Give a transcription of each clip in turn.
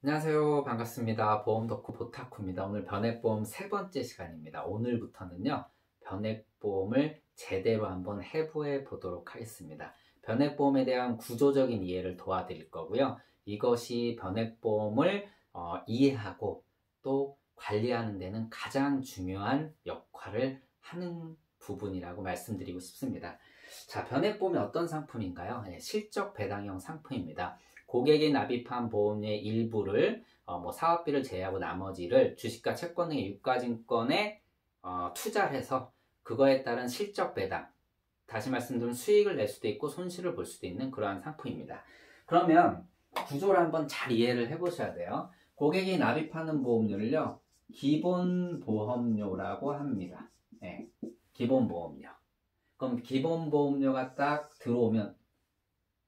안녕하세요. 반갑습니다. 보험 덕후 보타쿠입니다. 오늘 변액보험 세 번째 시간입니다. 오늘부터는요, 변액보험을 제대로 한번 해부해 보도록 하겠습니다. 변액보험에 대한 구조적인 이해를 도와드릴 거고요. 이것이 변액보험을 이해하고 또 관리하는 데는 가장 중요한 역할을 하는 부분이라고 말씀드리고 싶습니다. 자, 변액보험이 어떤 상품인가요? 실적 배당형 상품입니다. 고객이 납입한 보험료의 일부를 사업비를 제외하고 나머지를 주식과 채권 등의 유가증권에 투자를 해서 그거에 따른 실적 배당, 다시 말씀드리면 수익을 낼 수도 있고 손실을 볼 수도 있는 그러한 상품입니다. 그러면 구조를 한번 잘 이해를 해 보셔야 돼요. 고객이 납입하는 보험료를요, 기본보험료라고 합니다. 네, 기본보험료. 그럼 기본보험료가 딱 들어오면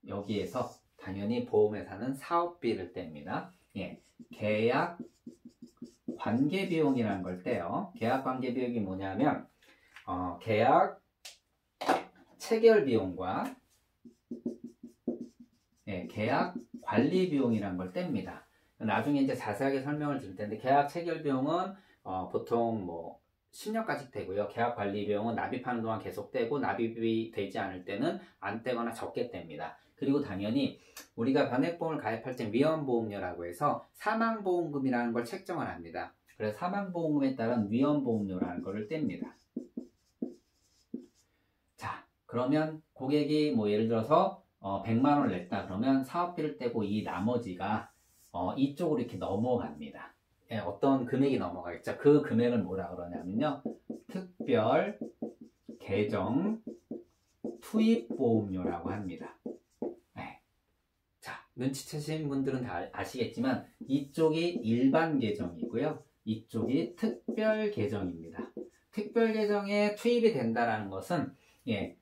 여기에서 당연히 보험회사는 사업비를 뗍니다. 예, 계약 관계비용이라는 걸 떼요. 계약 관계비용이 뭐냐면 계약 체결 비용과 계약 관리 비용이라는 걸 뗍니다. 나중에 이제 자세하게 설명을 드릴 텐데, 계약 체결 비용은 보통 10년까지 되고요. 계약 관리 비용은 납입하는 동안 계속 떼고 납입이 되지 않을 때는 안 떼거나 적게 뗍니다. 그리고 당연히 우리가 변액보험을 가입할 때 위험보험료라고 해서 사망보험금이라는 걸 책정을 합니다. 그래서 사망보험금에 따른 위험보험료라는 것을 뗍니다. 자, 그러면 고객이 예를 들어서 100만 원을 냈다 그러면 사업비를 떼고 이 나머지가 이쪽으로 이렇게 넘어갑니다. 어떤 금액이 넘어가겠죠. 그 금액을 뭐라 그러냐면요, 특별 계정 투입보험료라고 합니다. 자, 눈치채신 분들은 다 아시겠지만 이쪽이 일반 계정이고요, 이쪽이 특별 계정입니다. 특별 계정에 투입이 된다는 것은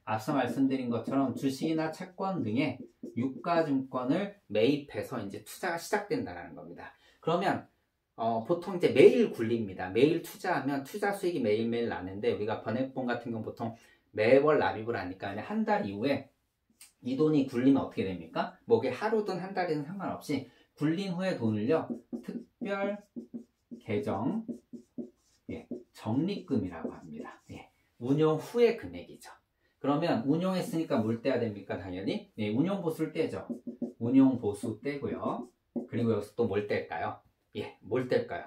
앞서 말씀드린 것처럼 주식이나 채권 등의 유가증권을 매입해서 이제 투자가 시작된다는 겁니다. 그러면 보통 이제 매일 굴립니다. 매일 투자하면 투자 수익이 매일매일 나는데, 우리가 변액보험 같은 경우 보통 매월 납입을 하니까 한 달 이후에 이 돈이 굴리면 어떻게 됩니까? 그게 하루든 한 달이든 상관없이 굴린 후에 돈을요, 특별 계정 적립금이라고 합니다. 운용 후의 금액이죠. 그러면 운용했으니까 뭘 떼야 됩니까? 당연히 운용보수를 떼죠. 운용보수 떼고요. 그리고 여기서 또 뭘 뗄까요? 뭘 뗄까요?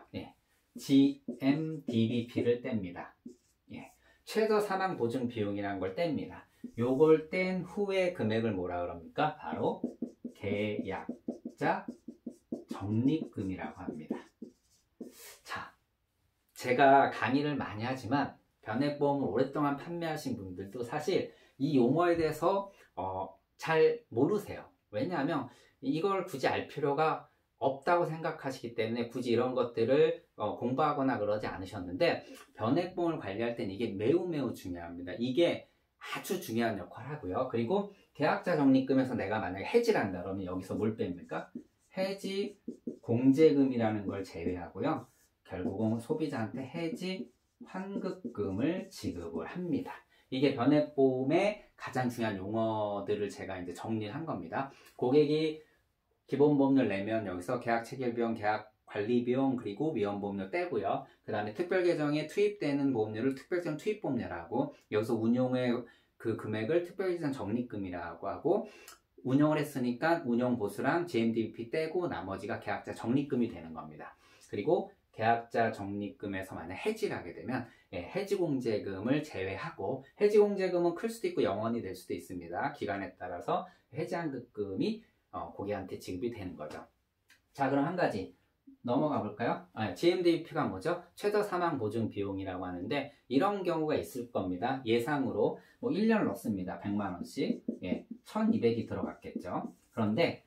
GMDBP를 뗍니다. 최저 사망 보증 비용이라는 걸 뗍니다. 요걸 뗀 후의 금액을 뭐라 그럽니까? 바로 계약자 적립금이라고 합니다. 자, 제가 강의를 많이 하지만 변액보험을 오랫동안 판매하신 분들도 사실 이 용어에 대해서 잘 모르세요. 왜냐하면 이걸 굳이 알 필요가 없다고 생각하시기 때문에 굳이 이런 것들을 공부하거나 그러지 않으셨는데, 변액보험을 관리할 때는 이게 매우 중요합니다. 이게 아주 중요한 역할을 하고요. 그리고 계약자 적립금에서 내가 만약에 해지를 한다 그러면 여기서 뭘 뺍니까? 해지 공제금이라는 걸 제외하고요, 결국은 소비자한테 해지 환급금을 지급을 합니다. 이게 변액보험의 가장 중요한 용어들을 제가 이제 정리를 한 겁니다. 고객이 기본보험료를 내면 여기서 계약 체결비용, 계약 관리비용, 그리고 위험보험료 떼고요. 그 다음에 특별계정에 투입되는 보험료를 특별계정 투입보험료라고, 여기서 운용의 그 금액을 특별계정 적립금이라고 하고, 운용을 했으니까 운용보수랑 GMDBP 떼고 나머지가 계약자 적립금이 되는 겁니다. 그리고 계약자 적립금에서 만약 해지를 하게 되면 해지공제금을 제외하고, 해지공제금은 클 수도 있고 영원이 될 수도 있습니다. 기간에 따라서 해지환급금이 고객한테 지급이 되는 거죠. 자, 그럼 한 가지 넘어가 볼까요? GMDBP가 뭐죠? 최저 사망 보증 비용이라고 하는데, 이런 경우가 있을 겁니다. 예상으로 1년을 넣습니다. 100만 원씩 1200이 들어갔겠죠. 그런데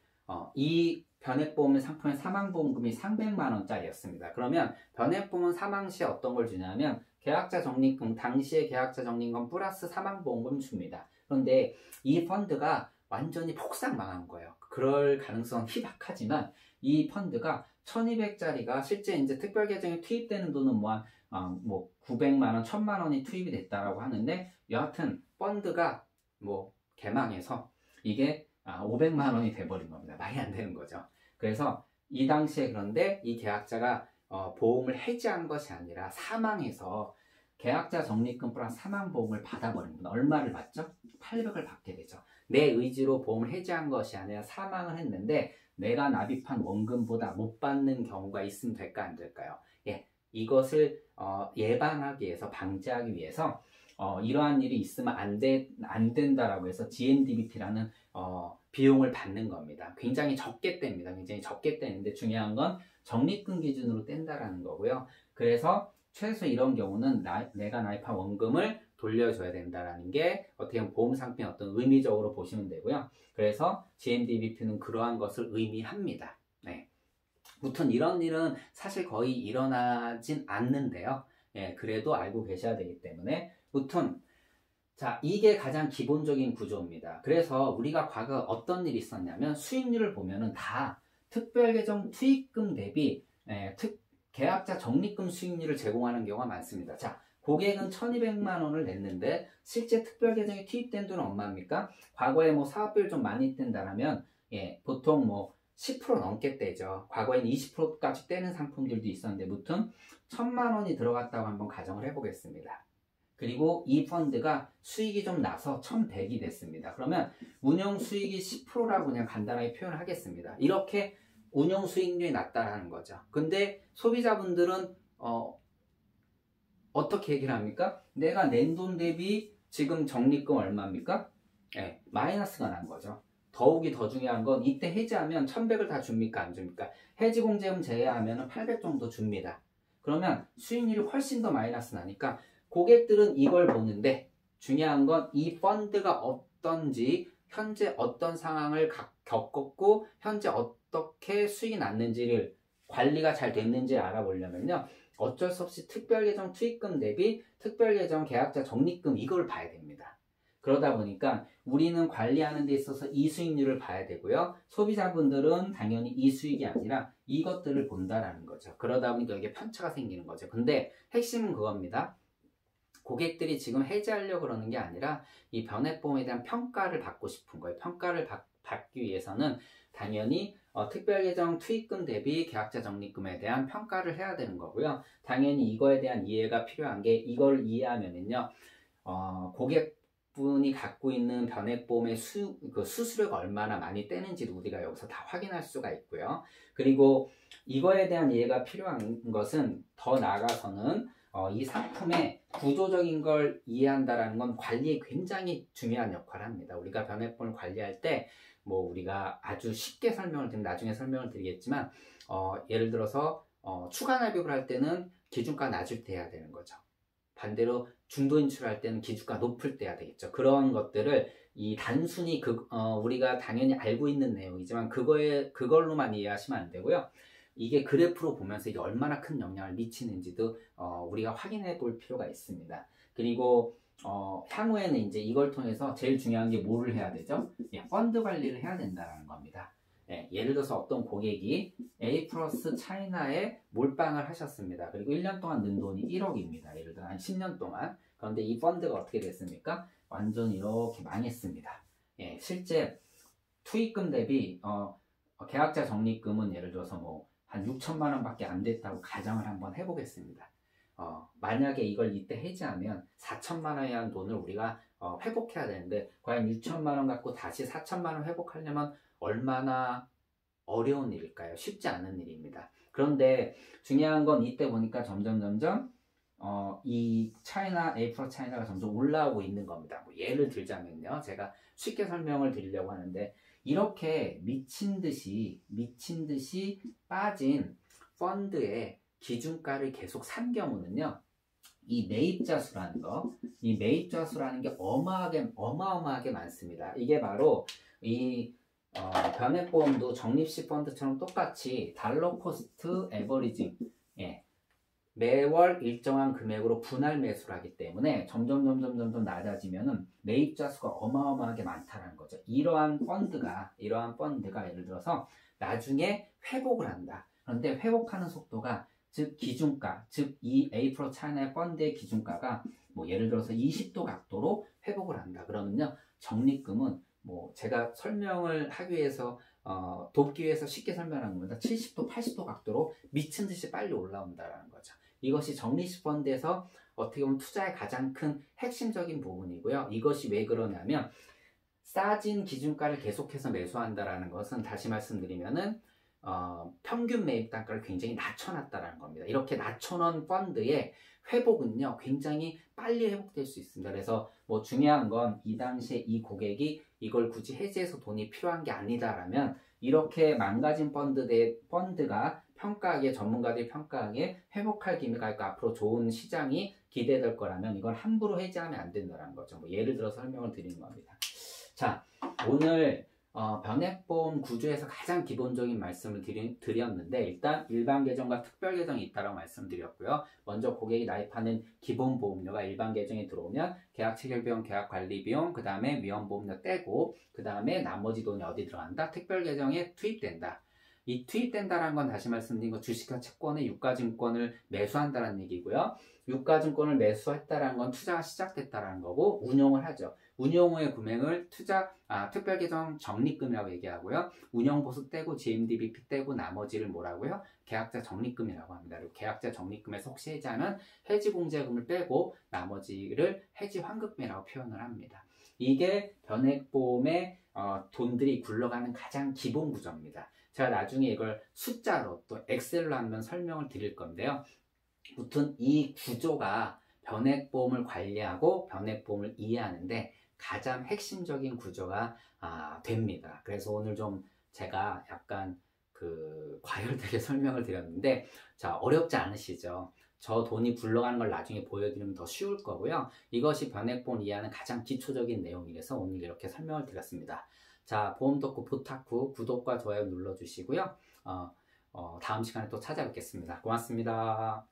이 변액보험 상품의 사망보험금이 300만 원짜리였습니다. 그러면 변액보험은 사망 시에 어떤 걸 주냐면 계약자 적립금, 당시의 계약자 적립금 플러스 사망보험금 줍니다. 그런데 이 펀드가 완전히 폭삭 망한 거예요. 그럴 가능성은 희박하지만 이 펀드가 1200짜리가 실제 이제 특별 계정에 투입되는 돈은 900만 원, 1000만 원이 투입이 됐다라고 하는데, 여하튼 펀드가 개망해서 이게 500만 원이 돼버린 겁니다. 말이 안 되는 거죠. 그래서 이 당시에 그런데 이 계약자가 보험을 해지한 것이 아니라 사망해서 계약자 적립금 플러스 사망보험을 받아버립니다. 얼마를 받죠? 800을 받게 되죠. 내 의지로 보험을 해지한 것이 아니라 사망을 했는데 내가 납입한 원금보다 못 받는 경우가 있으면 될까 안 될까요? 예, 이것을 예방하기 위해서 방지하기 위해서 이러한 일이 있으면 안 된다라고 해서 GNDBP라는 비용을 받는 겁니다. 굉장히 적게 뗍니다. 굉장히 적게 떼는데 중요한 건 적립금 기준으로 뗀다라는 거고요. 그래서 최소 이런 경우는 내가 납입한 원금을 돌려줘야 된다라는 게 어떻게 보면 보험 상품의 어떤 의미적으로 보시면 되고요. 그래서 GNDBP는 그러한 것을 의미합니다. 네. 무튼 이런 일은 사실 거의 일어나진 않는데요. 예, 그래도 알고 계셔야 되기 때문에 무튼 자, 이게 가장 기본적인 구조입니다. 그래서 우리가 과거 어떤 일이 있었냐면 수익률을 보면은 다 특별계정 투입금 대비 계약자 적립금 수익률을 제공하는 경우가 많습니다. 자, 고객은 1200만 원을 냈는데 실제 특별계정에 투입된 돈은 얼마입니까? 과거에 뭐 사업비를 좀 많이 뗀다라면 보통 뭐 10% 넘게 떼죠. 과거에는 20%까지 떼는 상품들도 있었는데 무튼 1000만 원이 들어갔다고 한번 가정을 해보겠습니다. 그리고 이 펀드가 수익이 좀 나서 1100이 됐습니다. 그러면 운용 수익이 10%라고 그냥 간단하게 표현을 하겠습니다. 이렇게 운용 수익률이 낮다라는 거죠. 근데 소비자분들은 어떻게 얘기를 합니까? 내가 낸 돈 대비 지금 적립금 얼마입니까? 네, 마이너스가 난 거죠. 더욱이 더 중요한 건 이때 해지하면 1100을 다 줍니까? 안 줍니까? 해지공제금 제외하면 800 정도 줍니다. 그러면 수익률이 훨씬 더 마이너스 나니까 고객들은 이걸 보는데 중요한 건 이 펀드가 어떤지 현재 어떤 상황을 겪었고 현재 어떻게 수익이 났는지를 관리가 잘 됐는지 알아보려면요. 어쩔 수 없이 특별계정 투입금 대비 특별계정 계약자 적립금 이걸 봐야 됩니다. 그러다 보니까 우리는 관리하는 데 있어서 이 수익률을 봐야 되고요. 소비자분들은 당연히 이 수익이 아니라 이것들을 본다라는 거죠. 그러다 보니까 이게 편차가 생기는 거죠. 근데 핵심은 그겁니다. 고객들이 지금 해지하려고 그러는 게 아니라 이 변액보험에 대한 평가를 받고 싶은 거예요. 평가를 받기 위해서는 당연히 특별계정 투입금 대비 계약자 적립금에 대한 평가를 해야 되는 거고요. 당연히 이거에 대한 이해가 필요한 게 이걸 이해하면은요. 고객분이 갖고 있는 변액보험의 수수료가 얼마나 많이 떼는지도 우리가 여기서 다 확인할 수가 있고요. 그리고 이거에 대한 이해가 필요한 것은 더 나아가서는 이 상품의 구조적인 걸 이해한다라는 건 관리에 굉장히 중요한 역할을 합니다. 우리가 변액보험을 관리할 때 뭐 우리가 아주 쉽게 설명을 드리면 나중에 설명을 드리겠지만 예를 들어서 추가 납입을 할 때는 기준가 낮을 때 해야 되는 거죠. 반대로 중도 인출할 때는 기준가 높을 때 해야 되겠죠. 그런 것들을 이 단순히 우리가 당연히 알고 있는 내용이지만 그걸로만 이해하시면 안 되고요. 이게 그래프로 보면서 이게 얼마나 큰 영향을 미치는지도 우리가 확인해 볼 필요가 있습니다. 그리고 향후에는 이제 이걸 통해서 제일 중요한 게 뭐를 해야 되죠? 펀드 관리를 해야 된다는 겁니다. 예를 들어서 어떤 고객이 A 플러스 차이나에 몰빵을 하셨습니다. 그리고 1년 동안 는 돈이 1억입니다. 예를 들어 한 10년 동안. 그런데 이 펀드가 어떻게 됐습니까? 완전 이렇게 망했습니다. 실제 투입금 대비 계약자 적립금은 예를 들어서 뭐 한 6천만 원밖에 안 됐다고 가정을 한번 해보겠습니다. 만약에 이걸 이때 해지하면 4천만 원에 한 돈을 우리가 회복해야 되는데 과연 6천만 원 갖고 다시 4천만 원 회복하려면 얼마나 어려운 일일까요? 쉽지 않은 일입니다. 그런데 중요한 건 이때 보니까 점점 이 A4 차이나가 점점 올라오고 있는 겁니다. 뭐 예를 들자면요. 제가 쉽게 설명을 드리려고 하는데 이렇게 미친 듯이 빠진 펀드의 기준가를 계속 산 경우는요. 이 매입자 수라는 게 어마어마하게 많습니다. 이게 바로 이 변액보험도 적립식 펀드처럼 똑같이 달러 코스트 에버리징 매월 일정한 금액으로 분할 매수를 하기 때문에 점점 낮아지면은 매입자 수가 어마어마하게 많다는 거죠. 이러한 펀드가 예를 들어서 나중에 회복을 한다. 그런데 회복하는 속도가 즉 기준가, 즉 이 A 프로 차이나의 펀드의 기준가가 뭐 예를 들어서 20도 각도로 회복을 한다. 그러면요 적립금은 뭐 제가 설명을 하기 위해서 돕기 위해서 쉽게 설명한 겁니다. 70도, 80도 각도로 미친 듯이 빨리 올라온다라는 거죠. 이것이 적립식 펀드에서 어떻게 보면 투자의 가장 큰 핵심적인 부분이고요. 이것이 왜 그러냐면 싸진 기준가를 계속해서 매수한다라는 것은 다시 말씀드리면은 평균 매입 단가를 굉장히 낮춰놨다라는 겁니다. 이렇게 낮춰놓은 펀드의 회복은요 굉장히 빨리 회복될 수 있습니다. 그래서 뭐 중요한 건 이 당시에 이 고객이 이걸 굳이 해지해서 돈이 필요한 게 아니다라면 이렇게 망가진 펀드가 평가하기에 전문가들이 평가하기에 회복할 기미가 있고 앞으로 좋은 시장이 기대될 거라면 이걸 함부로 해지하면 안 된다는 거죠. 뭐 예를 들어 설명을 드리는 겁니다. 자, 오늘 변액보험 구조에서 가장 기본적인 말씀을 드렸는데 일단 일반 계정과 특별 계정이 있다고 말씀드렸고요. 먼저 고객이 나입하는 기본 보험료가 일반 계정에 들어오면 계약 체결 비용, 계약 관리 비용, 그 다음에 위험 보험료 떼고 그 다음에 나머지 돈이 어디 들어간다? 특별 계정에 투입된다. 이 투입된다라는 건 다시 말씀드린 거 주식과 채권의 유가증권을 매수한다는 얘기고요. 유가증권을 매수했다라는 건 투자가 시작됐다라는 거고 운용을 하죠. 운용 후의 금액을 특별계정 적립금이라고 얘기하고요. 운영보수 떼고 GMDBP 떼고 나머지를 뭐라고요? 계약자 적립금이라고 합니다. 그리고 계약자 적립금에서 혹시 해지하면 해지공제금을 빼고 나머지를 해지환급금이라고 표현을 합니다. 이게 변액보험의 돈들이 굴러가는 가장 기본 구조입니다. 제가 나중에 이걸 숫자로 또 엑셀로 한번 설명을 드릴 건데요. 무튼 이 구조가 변액보험을 관리하고 변액보험을 이해하는데 가장 핵심적인 구조가 됩니다. 그래서 오늘 좀 제가 약간 과열되게 설명을 드렸는데 자, 어렵지 않으시죠? 저 돈이 굴러가는 걸 나중에 보여드리면 더 쉬울 거고요. 이것이 변액보험 이해하는 가장 기초적인 내용이라서 오늘 이렇게 설명을 드렸습니다. 자, 보험 덕후 부탁후 구독과 좋아요 눌러주시고요. 다음 시간에 또 찾아뵙겠습니다. 고맙습니다.